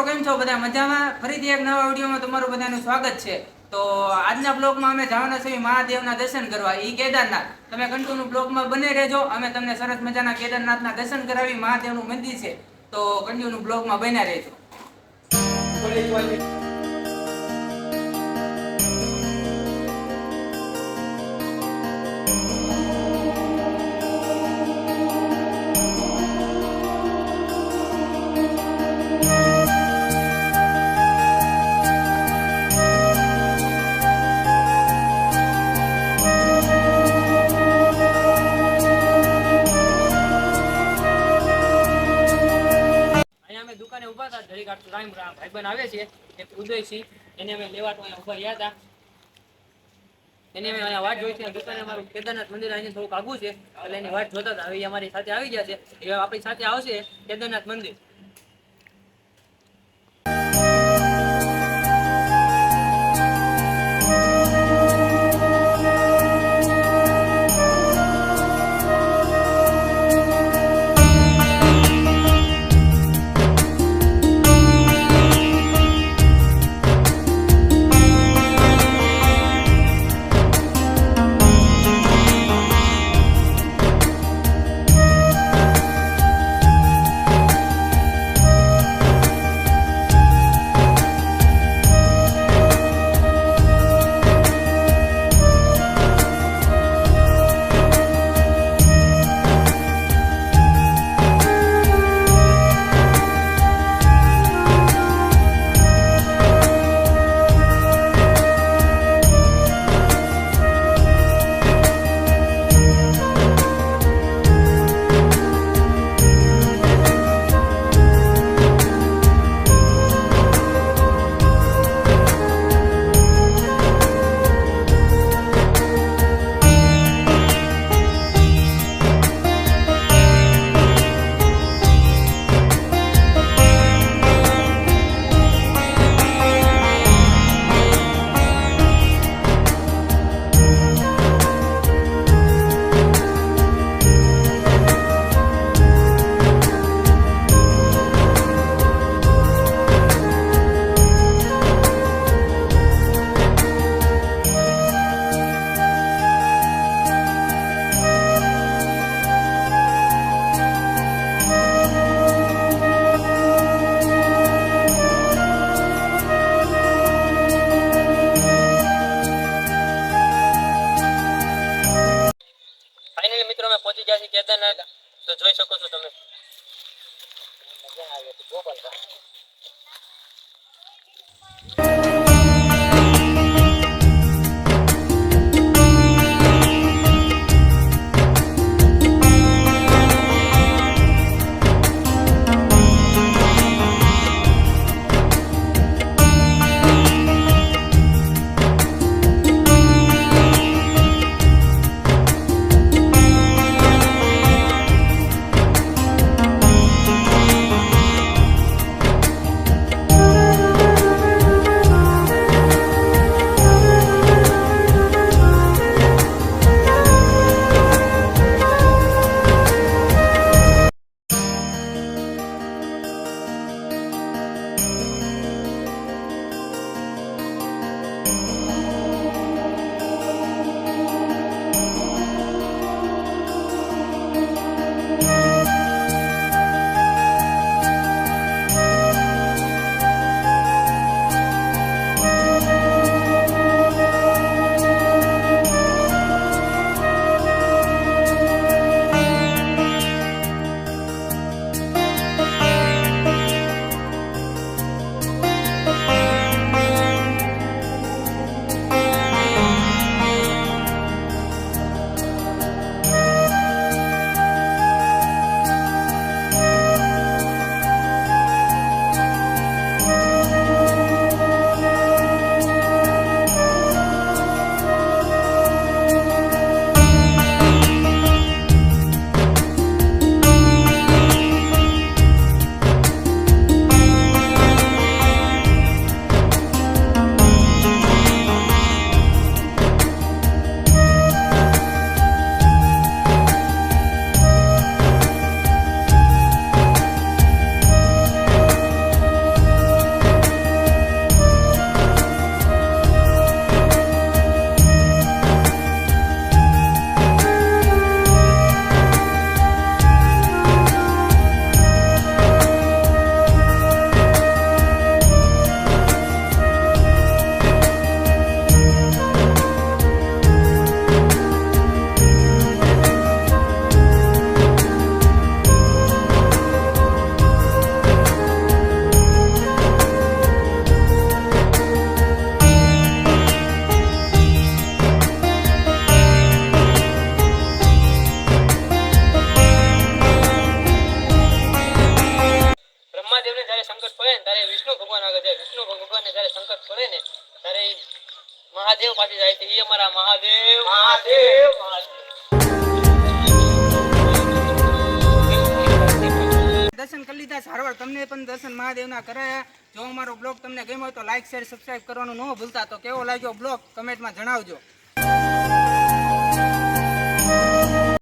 કેમ છો બધા મજામાં? ફરીથી એક નવા વિડીયોમાં તમારું બધાનું સ્વાગત છે. તો આજના બ્લોગમાં અમે જવાના છીએ મહાદેવના દર્શન કરવા, ઈ કેદારનાથ. તમે કન્ટિન્યુ બ્લોગમાં બને રહેજો. અમે તમને સરસ મજાના કેદારનાથના દર્શન કરાવી. મહાદેવનું મંદિર છે, તો કન્ટિન્યુ બ્લોગમાં બન્યા રહેજો. દુકાને ઉભા હતા, જરીક રામ ભાઈબંધ આવે છે એક ઉદયસિંહ, એને અમે લેવા તો અહીંયા ઉભા રહ્યા હતા. એને અમે અહીંયા વાટ જોઈ છે. દુકાને અમારું કેદારનાથ મંદિર અહીંયા થોડુંક આગું છે, એટલે એની વાટ જોતા હતા. હવે અમારી સાથે આવી ગયા છે, એ આપણી સાથે આવશે કેદારનાથ મંદિર. જાય ને ત્યારે વિષ્ણુ ભગવાન આગળ જાય. વિષ્ણુ ભગવાનને જ્યારે સંકટ પડે ને ત્યારે ઈ મહાદેવ પાસે જાય છે. એ અમારા મહાદેવ મહાદેવ મહાદેવ. દર્શન કરી લીધા સારવાર તમને પણ દર્શન મહાદેવના કરાયા. જો અમારો બ્લોગ તમને ગમ્યો હોય તો લાઈક શેર સબસ્ક્રાઇબ કરવાનું ન ભૂલતા. તો કેવો લાગ્યો બ્લોગ કમેન્ટમાં જણાવજો.